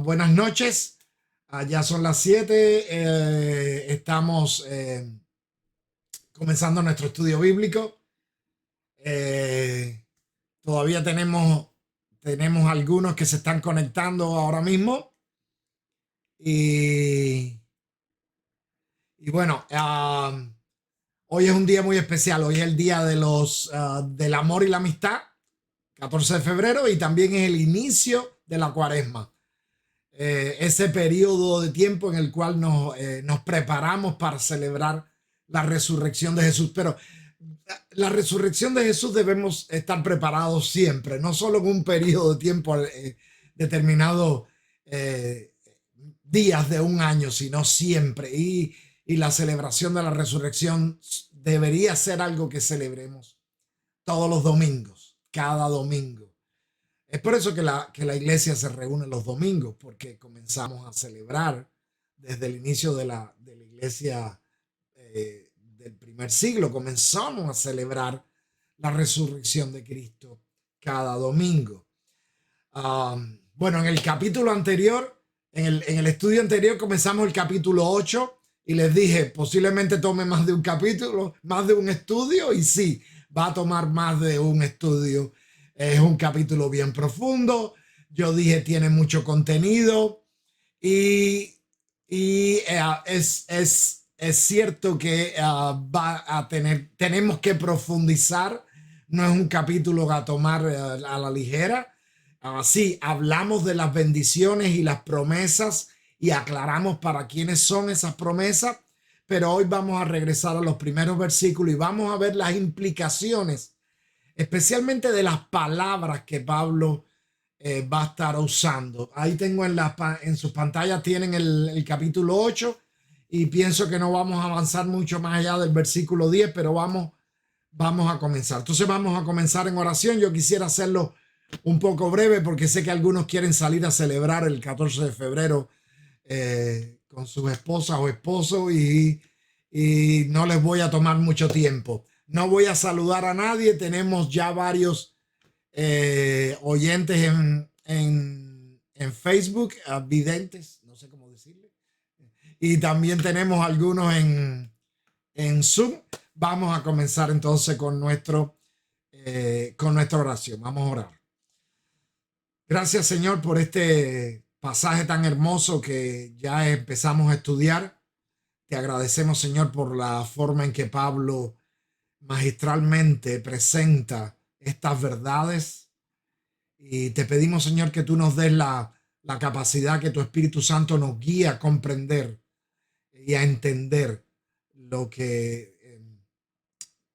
Buenas noches. Ya son las 7. Estamos comenzando nuestro estudio bíblico. Todavía tenemos algunos que se están conectando ahora mismo. Y bueno, hoy es un día muy especial. Hoy es el día de del amor y la amistad, 14 de febrero, y también es el inicio de la Cuaresma. Ese periodo de tiempo en el cual nos preparamos para celebrar la resurrección de Jesús. Pero la resurrección de Jesús debemos estar preparados siempre, no solo en un periodo de tiempo determinado, días de un año, sino siempre. Y la celebración de la resurrección debería ser algo que celebremos todos los domingos, cada domingo. Es por eso que la iglesia se reúne los domingos, porque comenzamos a celebrar desde el inicio de la iglesia del primer siglo. Comenzamos a celebrar la resurrección de Cristo cada domingo. Bueno, en el capítulo anterior, en el estudio anterior, comenzamos el capítulo 8 y les dije, posiblemente tome más de un capítulo, más de un estudio, y sí, va a tomar más de un estudio. Es un capítulo bien profundo. Yo dije, tiene mucho contenido y es cierto que tenemos que profundizar. No es un capítulo a tomar a la ligera. Sí, hablamos de las bendiciones y las promesas y aclaramos para quiénes son esas promesas, pero hoy vamos a regresar a los primeros versículos y vamos a ver las implicaciones, especialmente de las palabras que Pablo va a estar usando. Ahí tengo en sus pantallas tienen el capítulo 8 y pienso que no vamos a avanzar mucho más allá del versículo 10, pero vamos a comenzar. Entonces vamos a comenzar en oración. Yo quisiera hacerlo un poco breve porque sé que algunos quieren salir a celebrar el 14 de febrero con sus esposas o esposos y no les voy a tomar mucho tiempo. No voy a saludar a nadie. Tenemos ya varios oyentes en Facebook, videntes, no sé cómo decirle. Y también tenemos algunos en Zoom. Vamos a comenzar entonces con nuestra oración. Vamos a orar. Gracias, Señor, por este pasaje tan hermoso que ya empezamos a estudiar. Te agradecemos, Señor, por la forma en que Pablo magistralmente presenta estas verdades, y te pedimos, Señor, que tú nos des la capacidad, que tu Espíritu Santo nos guíe a comprender y a entender lo que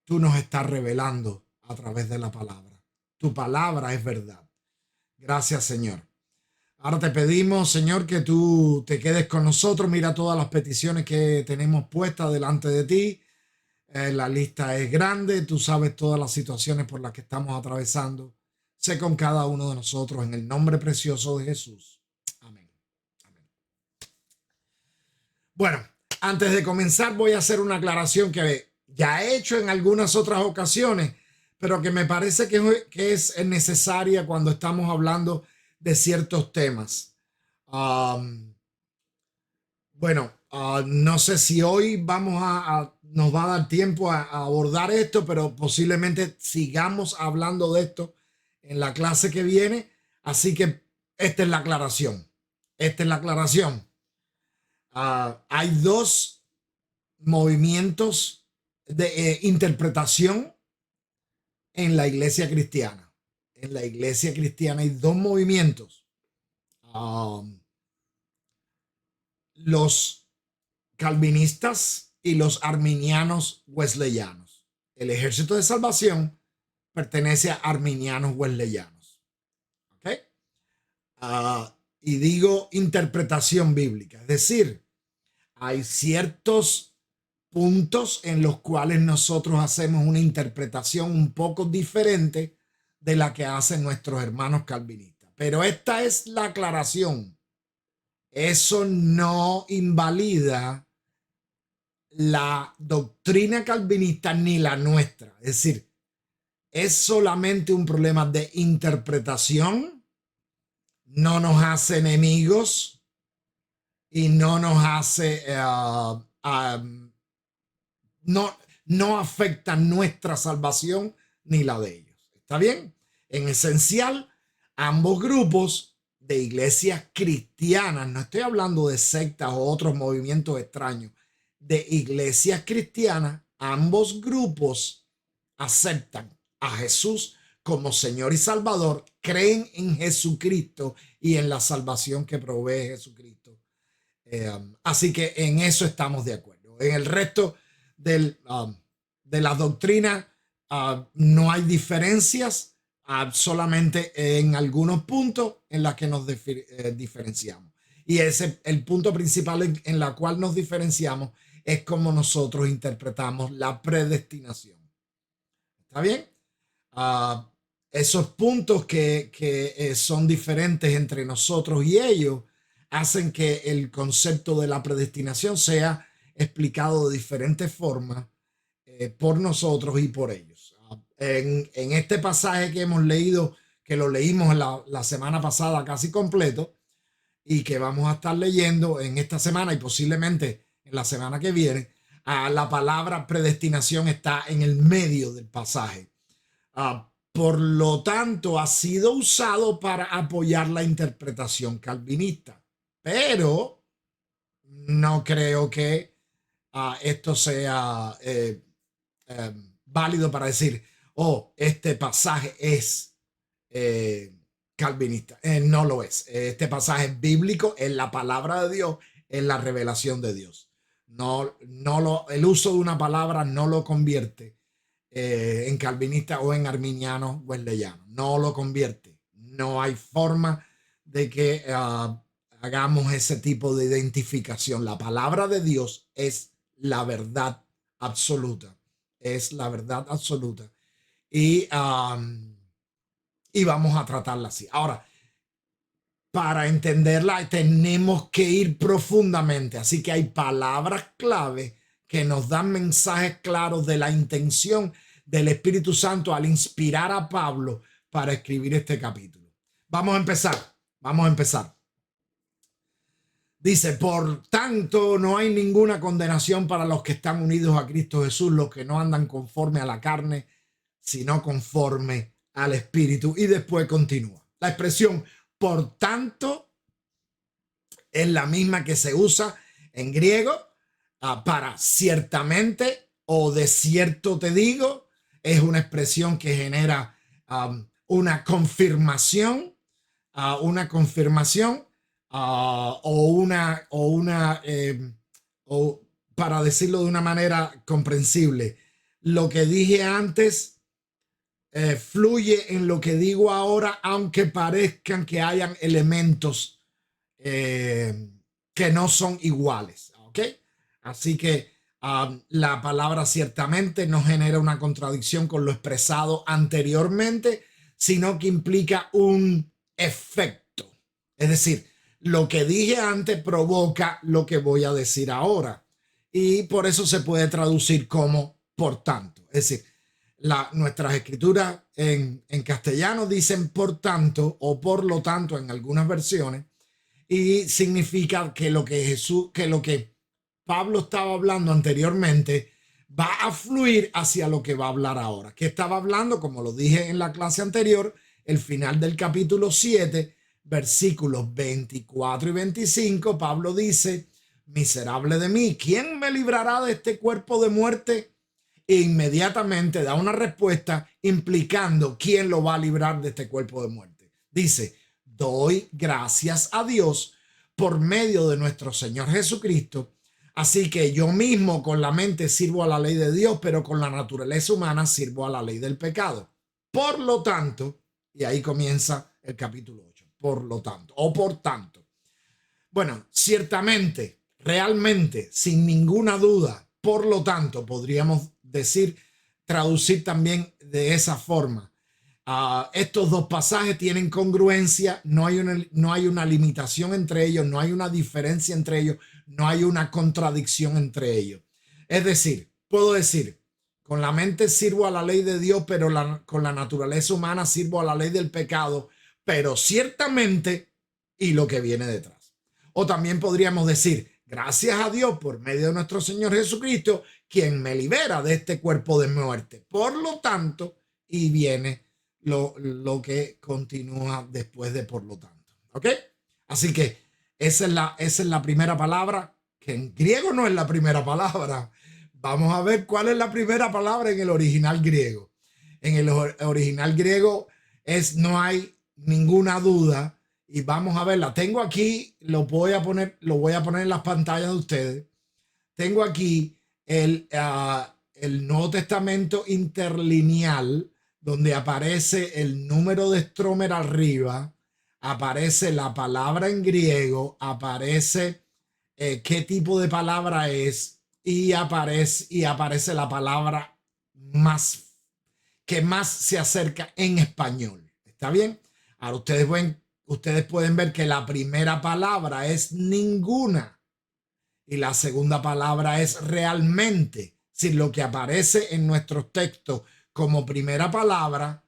tú nos estás revelando a través de la palabra. Tu palabra es verdad. Gracias, Señor. Ahora te pedimos, Señor, que tú te quedes con nosotros. Mira todas las peticiones que tenemos puestas delante de ti. La lista es grande. Tú sabes todas las situaciones por las que estamos atravesando. Sé con cada uno de nosotros en el nombre precioso de Jesús. Amén. Amén. Bueno, antes de comenzar voy a hacer una aclaración que ya he hecho en algunas otras ocasiones, pero que me parece que es necesaria cuando estamos hablando de ciertos temas. Bueno, no sé si hoy nos va a dar tiempo a abordar esto, pero posiblemente sigamos hablando de esto en la clase que viene. Así que esta es la aclaración. Esta es la aclaración. Hay dos movimientos de interpretación en la iglesia cristiana. En la iglesia cristiana hay dos movimientos. Los calvinistas y los arminianos wesleyanos. El Ejército de Salvación pertenece a arminianos wesleyanos. ¿Ok? Y digo interpretación bíblica, es decir, hay ciertos puntos en los cuales nosotros hacemos una interpretación un poco diferente de la que hacen nuestros hermanos calvinistas. Pero esta es la aclaración. Eso no invalida la doctrina calvinista ni la nuestra. Es decir, es solamente un problema de interpretación, no nos hace enemigos y no nos hace, no afecta nuestra salvación ni la de ellos. ¿Está bien? En esencial, ambos grupos de iglesias cristianas, no estoy hablando de sectas o otros movimientos extraños, de iglesias cristianas, ambos grupos aceptan a Jesús como Señor y Salvador, creen en Jesucristo y en la salvación que provee Jesucristo. Así que en eso estamos de acuerdo. En el resto de las doctrinas no hay diferencias, solamente en algunos puntos en los que nos diferenciamos. Y ese, el punto principal en la cual nos diferenciamos es cómo nosotros interpretamos la predestinación. ¿Está bien? Esos puntos que son diferentes entre nosotros y ellos hacen que el concepto de la predestinación sea explicado de diferentes formas por nosotros y por ellos. En este pasaje que hemos leído, que lo leímos la semana pasada casi completo y que vamos a estar leyendo en esta semana y posiblemente en la semana que viene, la palabra predestinación está en el medio del pasaje. Por lo tanto, ha sido usado para apoyar la interpretación calvinista, pero no creo que esto sea válido para decir, oh, este pasaje es calvinista. No lo es. Este pasaje es bíblico, es la palabra de Dios, es la revelación de Dios. El uso de una palabra no lo convierte en calvinista o en arminiano wesleyano. No lo convierte. No hay forma de que hagamos ese tipo de identificación. La palabra de Dios es la verdad absoluta. Es la verdad absoluta. Y vamos a tratarla así. Ahora, para entenderla tenemos que ir profundamente. Así que hay palabras clave que nos dan mensajes claros de la intención del Espíritu Santo al inspirar a Pablo para escribir este capítulo. Vamos a empezar. Vamos a empezar. Dice, por tanto, no hay ninguna condenación para los que están unidos a Cristo Jesús, los que no andan conforme a la carne, sino conforme al Espíritu. Y después continúa. La expresión por tanto es la misma que se usa en griego para ciertamente o de cierto te digo. Es una expresión que genera una confirmación, o para decirlo de una manera comprensible, lo que dije antes fluye en lo que digo ahora, aunque parezcan que hayan elementos que no son iguales, ¿ok? Así que la palabra ciertamente no genera una contradicción con lo expresado anteriormente, sino que implica un efecto. Es decir, lo que dije antes provoca lo que voy a decir ahora. Y por eso se puede traducir como por tanto. Es decir, nuestras escrituras en castellano dicen por tanto o por lo tanto en algunas versiones, y significa que lo que Pablo estaba hablando anteriormente va a fluir hacia lo que va a hablar ahora. Que estaba hablando, como lo dije en la clase anterior, el final del capítulo 7, versículos 24 y 25, Pablo dice, miserable de mí, ¿quién me librará de este cuerpo de muerte? E inmediatamente da una respuesta implicando quién lo va a librar de este cuerpo de muerte. Dice, doy gracias a Dios por medio de nuestro Señor Jesucristo. Así que yo mismo con la mente sirvo a la ley de Dios, pero con la naturaleza humana sirvo a la ley del pecado. Por lo tanto, y ahí comienza el capítulo 8, por lo tanto, o por tanto. Bueno, ciertamente, realmente, sin ninguna duda, por lo tanto, podríamos decir, traducir también de esa forma. Estos dos pasajes tienen congruencia, no hay una limitación entre ellos, no hay una diferencia entre ellos, no hay una contradicción entre ellos. Es decir, puedo decir, con la mente sirvo a la ley de Dios, pero con la naturaleza humana sirvo a la ley del pecado, pero ciertamente y lo que viene detrás. O también podríamos decir, gracias a Dios por medio de nuestro Señor Jesucristo, quien me libera de este cuerpo de muerte. Por lo tanto, y viene lo que continúa después de por lo tanto. ¿Ok? Así que esa es la primera palabra, que en griego no es la primera palabra. Vamos a ver cuál es la primera palabra en el original griego. En el original griego no hay ninguna duda. Y vamos a verla. Tengo aquí, lo voy a poner en las pantallas de ustedes. Tengo aquí el Nuevo Testamento interlineal, donde aparece el número de Stromer arriba, aparece la palabra en griego, aparece qué tipo de palabra es y aparece la palabra más que más se acerca en español. ¿Está bien? Ahora ustedes pueden ver que la primera palabra es ninguna y la segunda palabra es realmente. Si lo que aparece en nuestros textos como primera palabra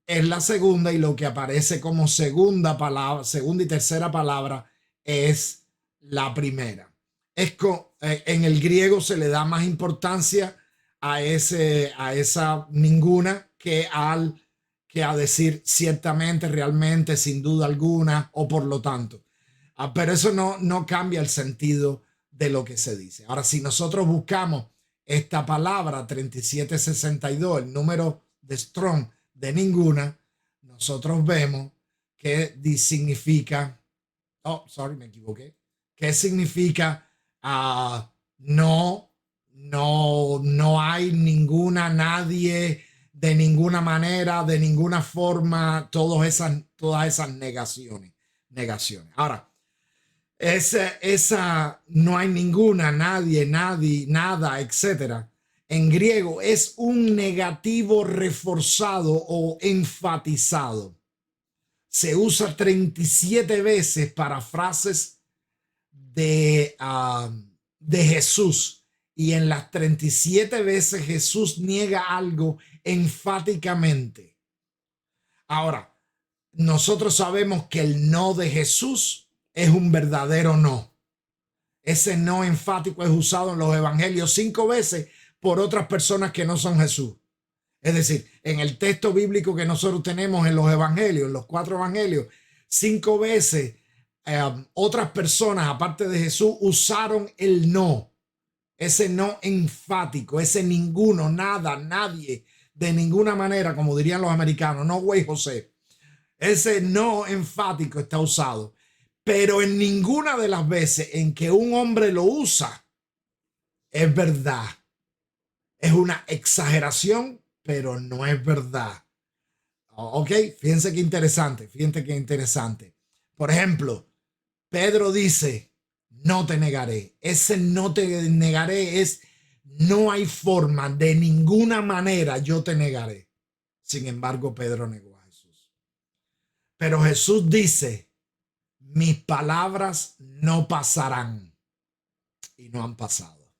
es la segunda y lo que aparece como segunda y tercera palabra es la primera. En el griego se le da más importancia a esa ninguna que a decir ciertamente, realmente, sin duda alguna o por lo tanto. Pero eso no cambia el sentido de lo que se dice. Ahora, si nosotros buscamos esta palabra 3762, el número de Strong de ninguna, nosotros vemos que significa, me equivoqué, que significa no hay ninguna, nadie, de ninguna manera, de ninguna forma, todas esas negaciones. Ahora, esa no hay ninguna, nadie, nada, etcétera. En griego es un negativo reforzado o enfatizado. Se usa 37 veces para frases de Jesús. Y en las 37 veces Jesús niega algo enfáticamente. Ahora, nosotros sabemos que el no de Jesús es un verdadero no. Ese no enfático es usado en los evangelios 5 veces por otras personas que no son Jesús. Es decir, en el texto bíblico que nosotros tenemos en los evangelios, los 4 evangelios, 5 veces otras personas, aparte de Jesús, usaron el no. Ese no enfático, ese ninguno, nada, nadie, de ninguna manera, como dirían los americanos, no güey José. Ese no enfático está usado. Pero en ninguna de las veces en que un hombre lo usa, es verdad. Es una exageración, pero no es verdad. Ok, fíjense qué interesante. Por ejemplo, Pedro dice, no te negaré. Ese no te negaré es, no hay forma, de ninguna manera yo te negaré. Sin embargo, Pedro negó a Jesús. Pero Jesús dice, mis palabras no pasarán. Y no han pasado.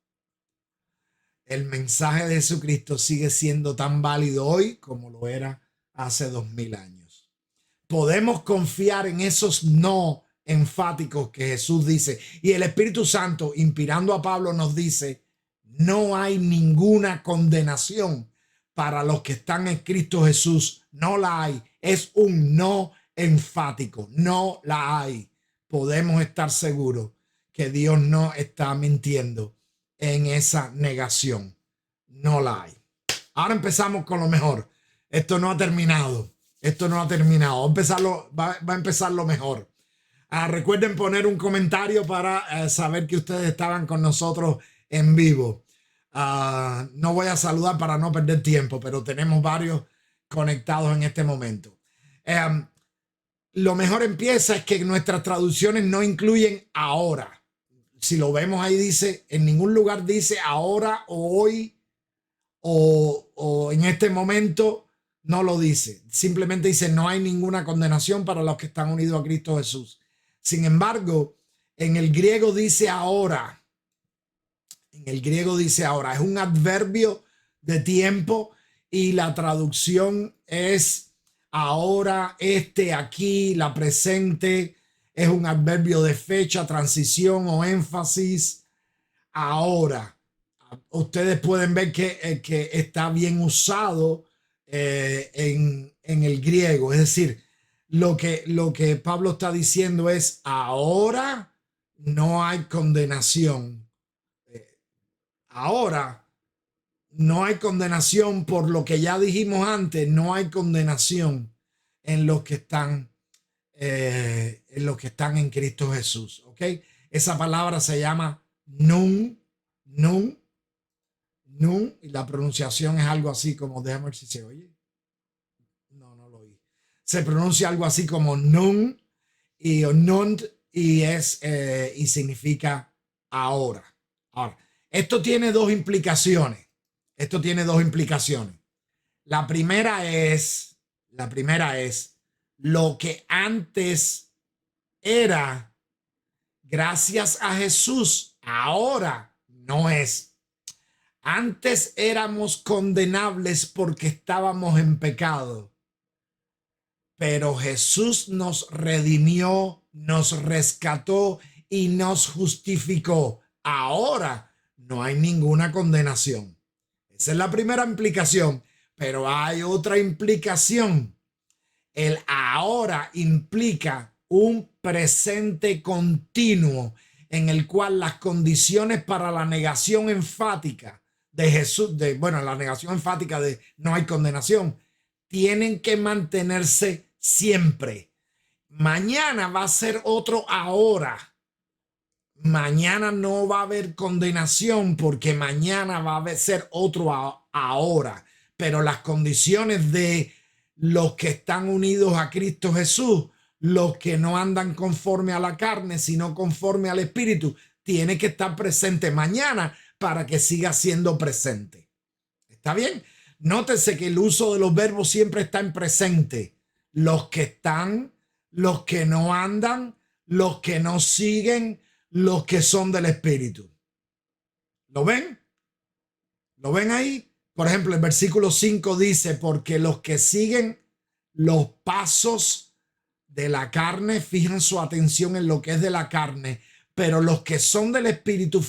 El mensaje de Jesucristo sigue siendo tan válido hoy como lo era hace 2000 años. Podemos confiar en esos no enfáticos que Jesús dice. Y el Espíritu Santo, inspirando a Pablo, nos dice, no hay ninguna condenación para los que están en Cristo Jesús. No la hay. Es un no enfático. No la hay. Podemos estar seguros que Dios no está mintiendo en esa negación. No la hay. Ahora empezamos con lo mejor. Esto no ha terminado. Va a empezar lo mejor. Recuerden poner un comentario para saber que ustedes estaban con nosotros en vivo. No voy a saludar para no perder tiempo, pero tenemos varios conectados en este momento. Lo mejor empieza es que nuestras traducciones no incluyen ahora. Si lo vemos ahí dice, en ningún lugar dice ahora o hoy o en este momento, no lo dice. Simplemente dice no hay ninguna condenación para los que están unidos a Cristo Jesús. Sin embargo, en el griego dice ahora. Es un adverbio de tiempo y la traducción es ahora, aquí, la presente. es un adverbio de fecha, transición o énfasis. Ahora, ustedes pueden ver que está bien usado en el griego. Es decir, lo que Pablo está diciendo es: ahora no hay condenación. Ahora no hay condenación por lo que ya dijimos antes. No hay condenación en los que están en Cristo Jesús. ¿Ok? Esa palabra se llama nun, nun, nun, y la pronunciación es algo así como, déjame ver si se oye. No lo oí. Se pronuncia algo así como nun y nunt, y significa ahora. Ahora, esto tiene dos implicaciones. Esto tiene dos implicaciones. La primera es lo que antes era, gracias a Jesús, ahora no es. Antes éramos condenables porque estábamos en pecado, pero Jesús nos redimió, nos rescató y nos justificó. Ahora no hay ninguna condenación. Esa es la primera implicación, pero hay otra implicación. El ahora implica un presente continuo en el cual las condiciones para la negación enfática de Jesús, la negación enfática de no hay condenación, tienen que mantenerse siempre. Mañana va a ser otro ahora. Mañana no va a haber condenación porque mañana va a ser otro ahora. Pero las condiciones de los que están unidos a Cristo Jesús, los que no andan conforme a la carne, sino conforme al Espíritu, tiene que estar presente mañana para que siga siendo presente. ¿Está bien? Nótese que el uso de los verbos siempre está en presente. Los que están, los que no andan, los que no siguen, los que son del Espíritu. ¿Lo ven? ¿Lo ven ahí? Por ejemplo, el versículo 5 dice: porque los que siguen los pasos de la carne fijan su atención en lo que es de la carne, pero los que son del Espíritu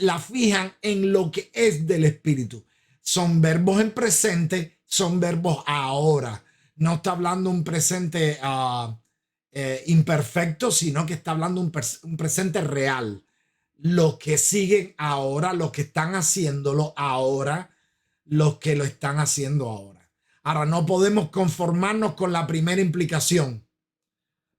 la fijan en lo que es del Espíritu. Son verbos en presente, son verbos ahora. No está hablando un presente imperfecto, sino que está hablando un presente real. Los que siguen ahora, los que están haciéndolo ahora, los que lo están haciendo ahora. Ahora, no podemos conformarnos con la primera implicación.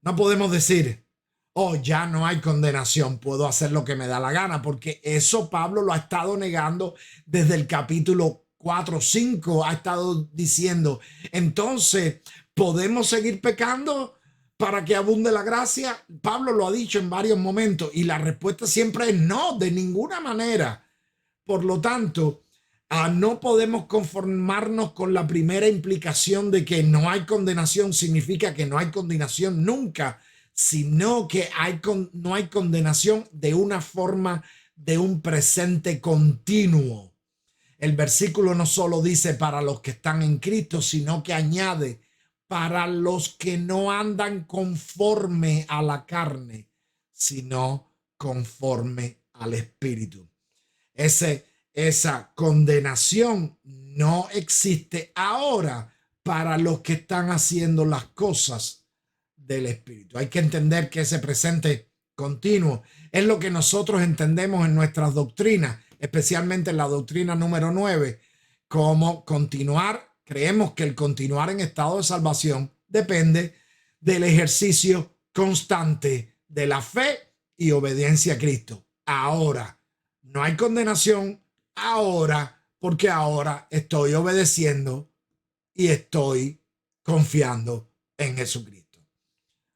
No podemos decir: oh, ya no hay condenación, puedo hacer lo que me da la gana, porque eso Pablo lo ha estado negando desde el capítulo 4 o 5, ha estado diciendo: entonces, ¿podemos seguir pecando para que abunde la gracia? Pablo lo ha dicho en varios momentos y la respuesta siempre es no, de ninguna manera. Por lo tanto, no podemos conformarnos con la primera implicación de que no hay condenación, significa que no hay condenación nunca, sino que no hay condenación de una forma de un presente continuo. El versículo no solo dice para los que están en Cristo, sino que añade para los que no andan conforme a la carne, sino conforme al Espíritu. Esa condenación no existe ahora para los que están haciendo las cosas del Espíritu. Hay que entender que ese presente continuo es lo que nosotros entendemos en nuestras doctrinas, especialmente en la doctrina número 9, como continuar. Creemos que el continuar en estado de salvación depende del ejercicio constante de la fe y obediencia a Cristo. Ahora, no hay condenación ahora, porque ahora estoy obedeciendo y estoy confiando en Jesucristo.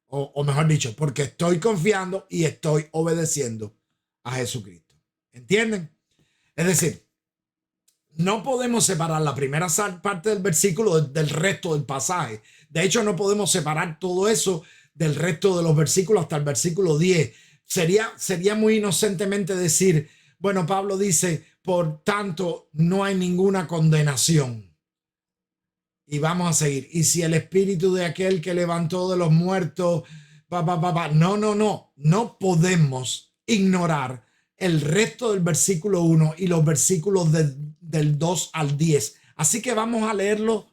O mejor dicho, porque estoy confiando y estoy obedeciendo a Jesucristo. ¿Entienden? Es decir, no podemos separar la primera parte del versículo del resto del pasaje. De hecho, no podemos separar todo eso del resto de los versículos hasta el versículo 10. Sería muy inocentemente decir: bueno, Pablo dice, por tanto, no hay ninguna condenación. Y vamos a seguir. Y si el espíritu de aquel que levantó de los muertos No podemos ignorar el resto del versículo 1 y los versículos del 2 al 10. Así que vamos a leerlo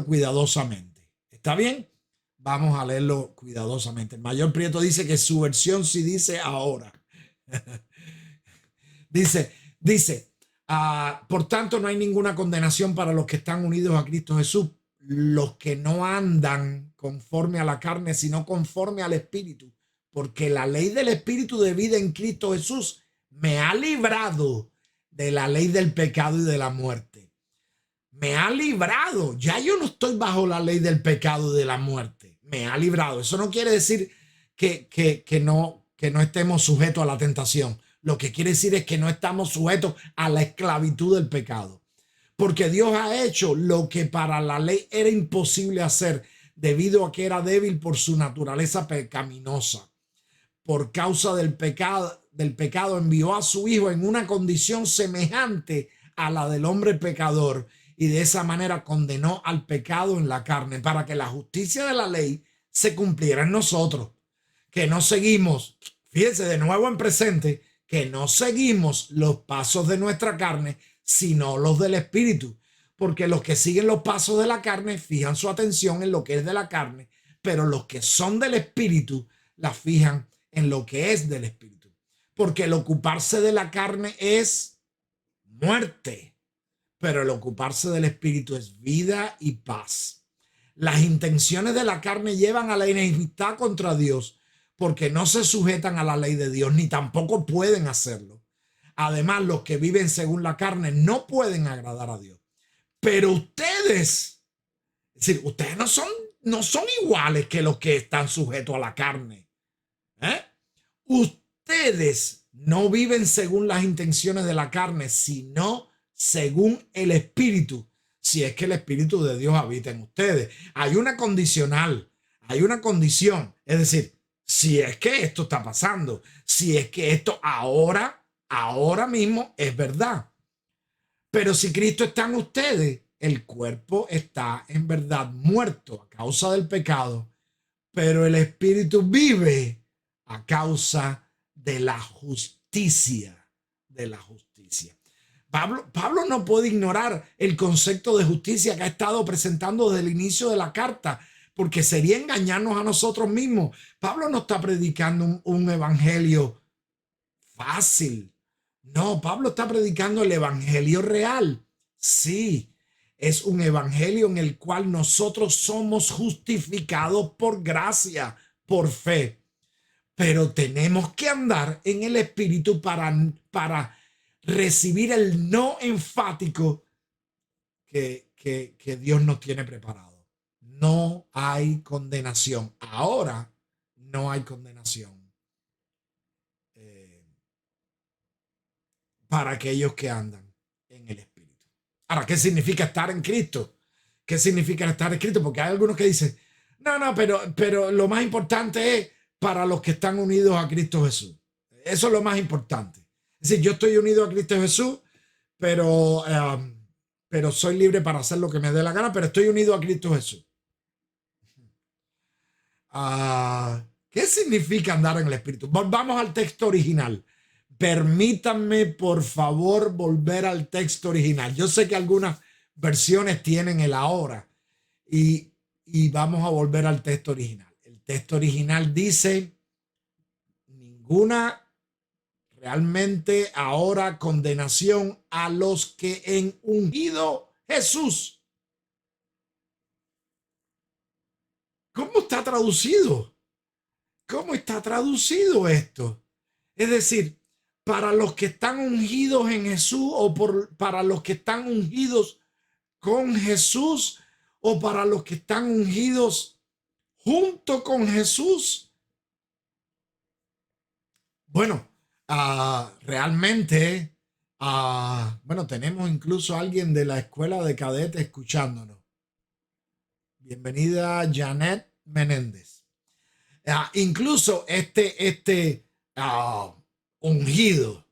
cuidadosamente. ¿Está bien? Vamos a leerlo cuidadosamente. El Mayor Prieto dice que su versión sí dice ahora. dice, por tanto no hay ninguna condenación para los que están unidos a Cristo Jesús, los que no andan conforme a la carne, sino conforme al Espíritu, porque la ley del Espíritu de vida en Cristo Jesús me ha librado de la ley del pecado y de la muerte. Me ha librado. Ya yo no estoy bajo la ley del pecado y de la muerte. Me ha librado. Eso no quiere decir que no estemos sujetos a la tentación. Lo que quiere decir es que no estamos sujetos a la esclavitud del pecado. Porque Dios ha hecho lo que para la ley era imposible hacer, debido a que era débil por su naturaleza pecaminosa. Por causa del pecado envió a su Hijo en una condición semejante a la del hombre pecador, y de esa manera condenó al pecado en la carne, para que la justicia de la ley se cumpliera en nosotros, que no seguimos, fíjense de nuevo en presente, que no seguimos los pasos de nuestra carne, sino los del Espíritu, porque los que siguen los pasos de la carne fijan su atención en lo que es de la carne, pero los que son del Espíritu la fijan en lo que es del Espíritu, porque el ocuparse de la carne es muerte, pero el ocuparse del Espíritu es vida y paz. Las intenciones de la carne llevan a la enemistad contra Dios, porque no se sujetan a la ley de Dios, ni tampoco pueden hacerlo. Además, los que viven según la carne no pueden agradar a Dios. Pero ustedes, es decir, ustedes no son iguales que los que están sujetos a la carne. Ustedes no viven según las intenciones de la carne, sino según el Espíritu, si es que el Espíritu de Dios habita en ustedes. Hay una condicional, hay una condición, es decir, si es que esto está pasando, si es que esto ahora mismo es verdad. Pero si Cristo está en ustedes, el cuerpo está en verdad muerto a causa del pecado, pero el Espíritu vive a causa de la justicia, Pablo no puede ignorar el concepto de justicia que ha estado presentando desde el inicio de la carta, porque sería engañarnos a nosotros mismos. Pablo no está predicando un evangelio fácil. No, Pablo está predicando el evangelio real. Sí, es un evangelio en el cual nosotros somos justificados por gracia, por fe. Pero tenemos que andar en el Espíritu para recibir el no enfático que Dios nos tiene preparado. No hay condenación. Ahora no hay condenación para aquellos que andan en el Espíritu. Ahora, ¿qué significa estar en Cristo? ¿Qué significa estar en Cristo? Porque hay algunos que dicen, no, pero lo más importante es para los que están unidos a Cristo Jesús. Eso es lo más importante. Es decir, yo estoy unido a Cristo Jesús, pero soy libre para hacer lo que me dé la gana, pero estoy unido a Cristo Jesús. ¿Qué significa andar en el Espíritu? Volvamos al texto original. Permítanme, por favor, volver al texto original. Yo sé que algunas versiones tienen el ahora y vamos a volver al texto original. El texto original dice, ninguna realmente ahora condenación a los que en ungido Jesús. ¿Cómo está traducido? ¿Cómo está traducido esto? Es decir, para los que están ungidos en Jesús o para los que están ungidos con Jesús o para los que están ungidos junto con Jesús. Bueno, realmente, bueno, tenemos incluso a alguien de la escuela de cadetes escuchándonos. Bienvenida Janet Menéndez. Incluso ungido.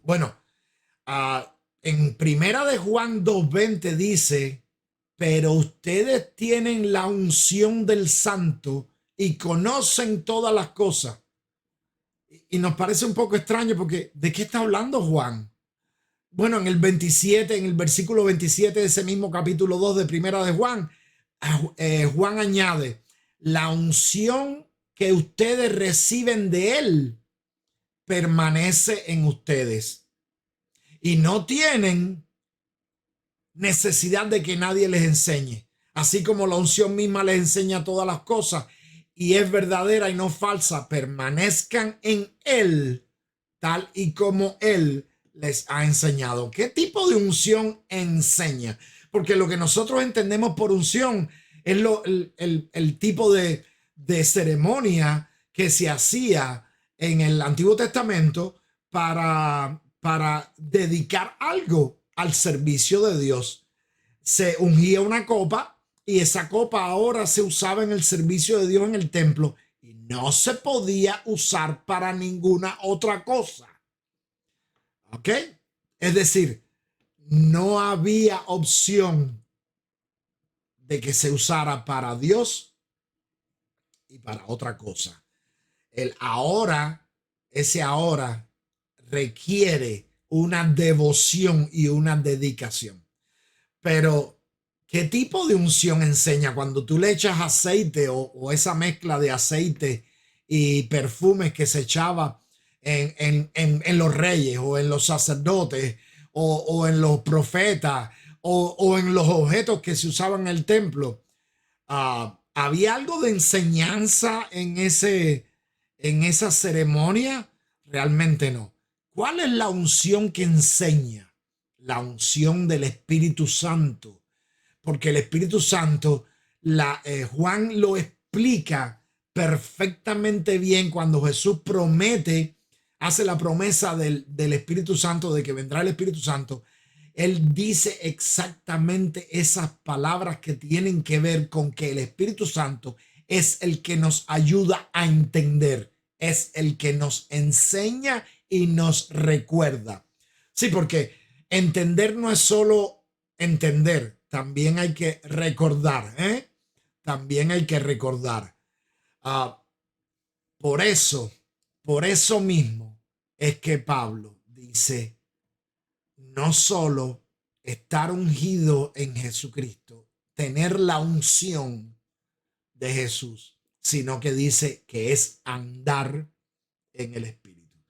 Bueno, en Primera de Juan 2:20 dice, pero ustedes tienen la unción del Santo y conocen todas las cosas. Y nos parece un poco extraño porque ¿de qué está hablando Juan? Bueno, en el 27, en el versículo 27 de ese mismo capítulo 2 de Primera de Juan, Juan añade, la unción que ustedes reciben de él permanece en ustedes y no tienen necesidad de que nadie les enseñe, así como la unción misma les enseña todas las cosas y es verdadera y no falsa, permanezcan en él tal y como él les ha enseñado. ¿Qué tipo de unción enseña? Porque lo que nosotros entendemos por unción es el tipo de ceremonia que se hacía en el Antiguo Testamento para dedicar algo al servicio de Dios. Se ungía una copa y esa copa ahora se usaba en el servicio de Dios en el templo y no se podía usar para ninguna otra cosa. ¿Ok? Es decir, no había opción de que se usara para Dios y para otra cosa. El ahora, ese ahora requiere una devoción y una dedicación. Pero, ¿qué tipo de unción enseña cuando tú le echas aceite o esa mezcla de aceite y perfumes que se echaba en los reyes o en los sacerdotes o en los profetas o en los objetos que se usaban en el templo? ¿Había algo de enseñanza en esa ceremonia? Realmente no. ¿Cuál es la unción que enseña? La unción del Espíritu Santo. Porque el Espíritu Santo, Juan lo explica perfectamente bien cuando Jesús promete, hace la promesa del Espíritu Santo, de que vendrá el Espíritu Santo. Él dice exactamente esas palabras que tienen que ver con que el Espíritu Santo es el que nos ayuda a entender, es el que nos enseña y nos recuerda. Sí, porque entender no es solo entender, también hay que recordar, ¿eh? También hay que recordar. Uh, por eso mismo es que Pablo dice, no solo estar ungido en Jesucristo, tener la unción de Jesús, sino que dice que es andar en el Espíritu.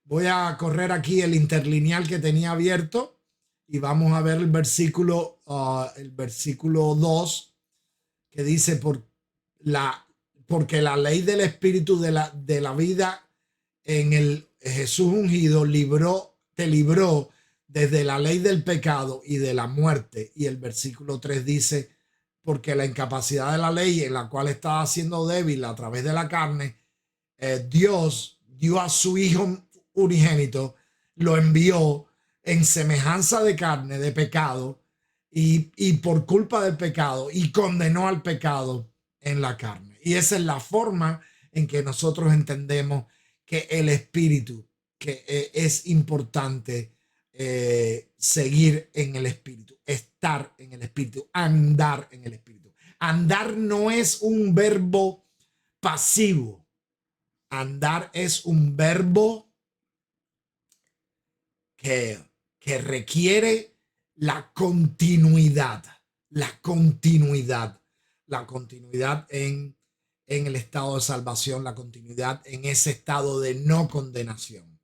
Voy a correr aquí el interlineal que tenía abierto y vamos a ver el versículo 2 que dice porque la ley del Espíritu de la vida en el Jesús ungido te libró desde la ley del pecado y de la muerte. Y el versículo 3 dice, porque la incapacidad de la ley en la cual estaba siendo débil a través de la carne, Dios dio a su Hijo unigénito, lo envió en semejanza de carne, de pecado, y por culpa del pecado, y condenó al pecado en la carne. Y esa es la forma en que nosotros entendemos que el Espíritu, que es importante seguir en el Espíritu, estar en el Espíritu, andar en el Espíritu. Andar no es un verbo pasivo. Andar es un verbo que requiere la continuidad, la continuidad, la continuidad en el estado de salvación, la continuidad en ese estado de no condenación.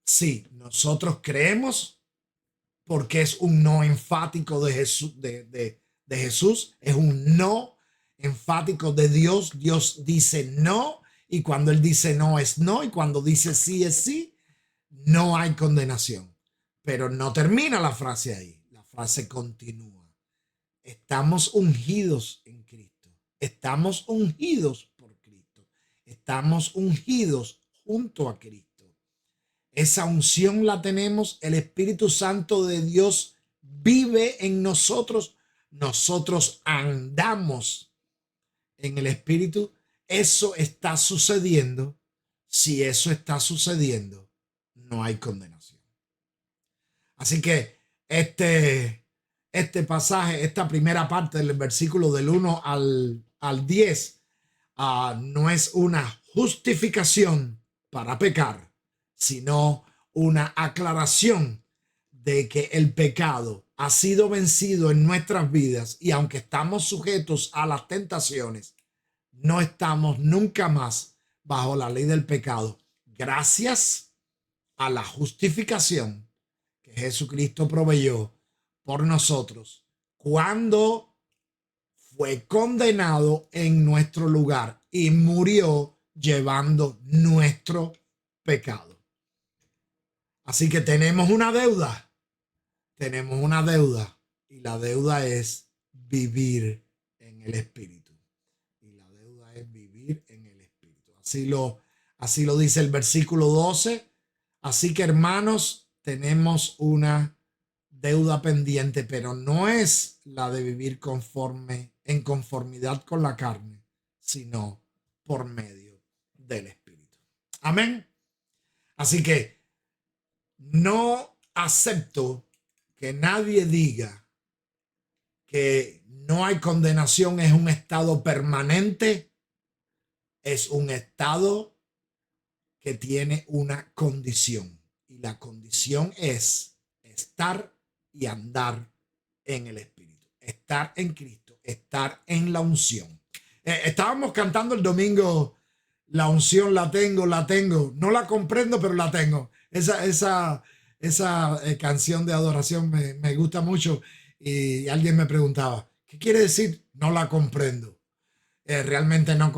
Sí, nosotros creemos porque es un no enfático de Jesús, de Jesús, es un no enfático de Dios. Dios dice no y cuando Él dice no es no y cuando dice sí es sí, no hay condenación. Pero no termina la frase ahí, la frase continúa. Estamos ungidos en Cristo, estamos ungidos por Cristo, estamos ungidos junto a Cristo. Esa unción la tenemos, el Espíritu Santo de Dios vive en nosotros, nosotros andamos en el Espíritu. Eso está sucediendo. Si eso está sucediendo, no hay condenación. Así que este pasaje, esta primera parte del versículo del 1 al al 10, no es una justificación para pecar, sino una aclaración de que el pecado ha sido vencido en nuestras vidas y aunque estamos sujetos a las tentaciones, no estamos nunca más bajo la ley del pecado, gracias a la justificación que Jesucristo proveyó por nosotros cuando fue condenado en nuestro lugar y murió llevando nuestro pecado. Así que tenemos una deuda y la deuda es vivir en el Espíritu. Y la deuda es vivir en el Espíritu. Así lo dice el versículo 12. Así que hermanos, tenemos una deuda pendiente, pero no es la de vivir en conformidad con la carne, sino por medio del Espíritu. Amén. Así que no acepto que nadie diga que no hay condenación, es un estado permanente, es un estado que tiene una condición. Y la condición es estar y andar en el Espíritu, estar en Cristo, estar en la unción. Estábamos cantando el domingo, la unción la tengo, no la comprendo, pero la tengo. Esa canción de adoración me gusta mucho y alguien me preguntaba, ¿qué quiere decir? No la comprendo. Realmente no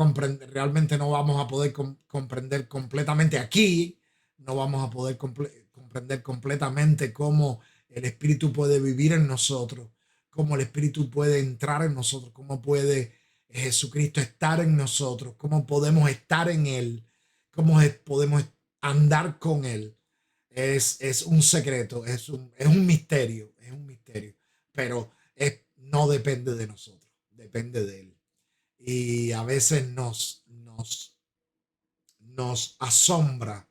vamos a poder comprender completamente aquí, no vamos a poder comprender completamente cómo el Espíritu puede vivir en nosotros, cómo el Espíritu puede entrar en nosotros, cómo puede Jesucristo estar en nosotros, cómo podemos estar en Él, cómo podemos andar con Él. Es un secreto, es un misterio, pero no depende de nosotros, depende de Él. Y a veces nos asombra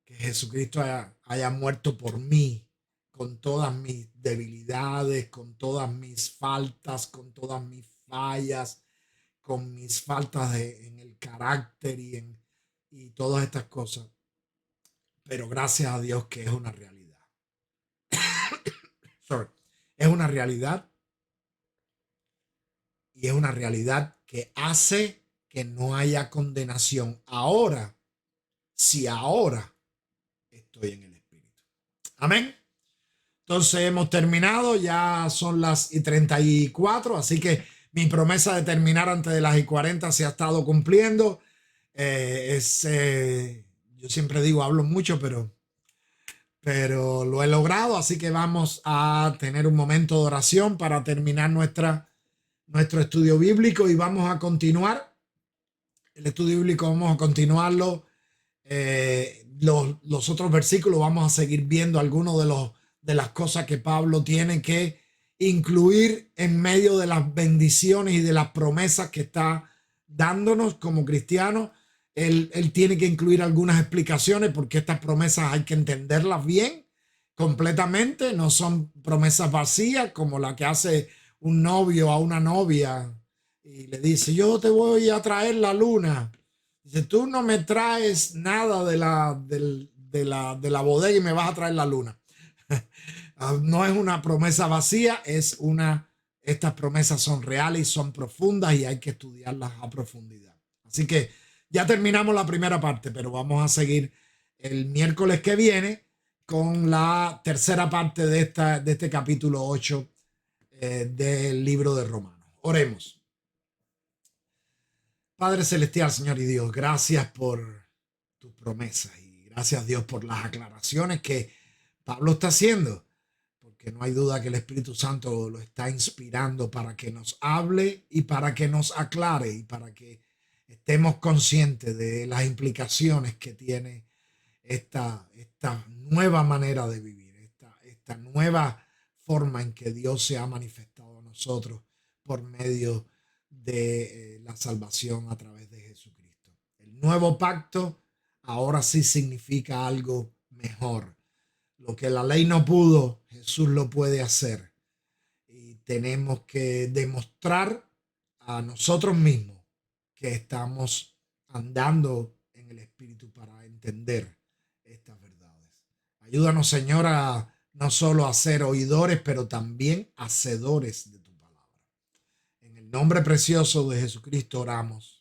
que Jesucristo haya muerto por mí, con todas mis debilidades, con todas mis faltas, con todas mis fallas, con mis faltas en el carácter y todas estas cosas. Pero gracias a Dios que es una realidad. Es una realidad. Y es una realidad que hace que no haya condenación ahora, si ahora estoy en el Espíritu. Amén. Entonces hemos terminado, ya son las 34, así que mi promesa de terminar antes de las 40 se ha estado cumpliendo. Yo siempre digo, hablo mucho, pero lo he logrado, así que vamos a tener un momento de oración para terminar nuestro estudio bíblico y vamos a continuar. El estudio bíblico vamos a continuarlo. Los otros versículos vamos a seguir viendo algunos de las cosas que Pablo tiene que incluir en medio de las bendiciones y de las promesas que está dándonos como cristianos. Él tiene que incluir algunas explicaciones porque estas promesas hay que entenderlas bien, completamente. No son promesas vacías como la que hace un novio a una novia y le dice, yo te voy a traer la luna. Dice, tú no me traes nada de la bodega y me vas a traer la luna. No es una promesa vacía, estas promesas son reales y son profundas y hay que estudiarlas a profundidad. Así que ya terminamos la primera parte, pero vamos a seguir el miércoles que viene con la tercera parte de este capítulo 8 del libro de Romanos. Oremos. Padre Celestial, Señor y Dios, gracias por tus promesas y gracias, Dios, por las aclaraciones que Pablo está haciendo, porque no hay duda que el Espíritu Santo lo está inspirando para que nos hable y para que nos aclare y para que estemos conscientes de las implicaciones que tiene esta nueva manera de vivir, esta nueva forma en que Dios se ha manifestado a nosotros por medio de la salvación a través de Jesucristo. El nuevo pacto ahora sí significa algo mejor. Lo que la ley no pudo, Jesús lo puede hacer. Y tenemos que demostrar a nosotros mismos que estamos andando en el Espíritu para entender estas verdades. Ayúdanos, Señor, a no solo a ser oidores, pero también hacedores de tu palabra. En el nombre precioso de Jesucristo oramos.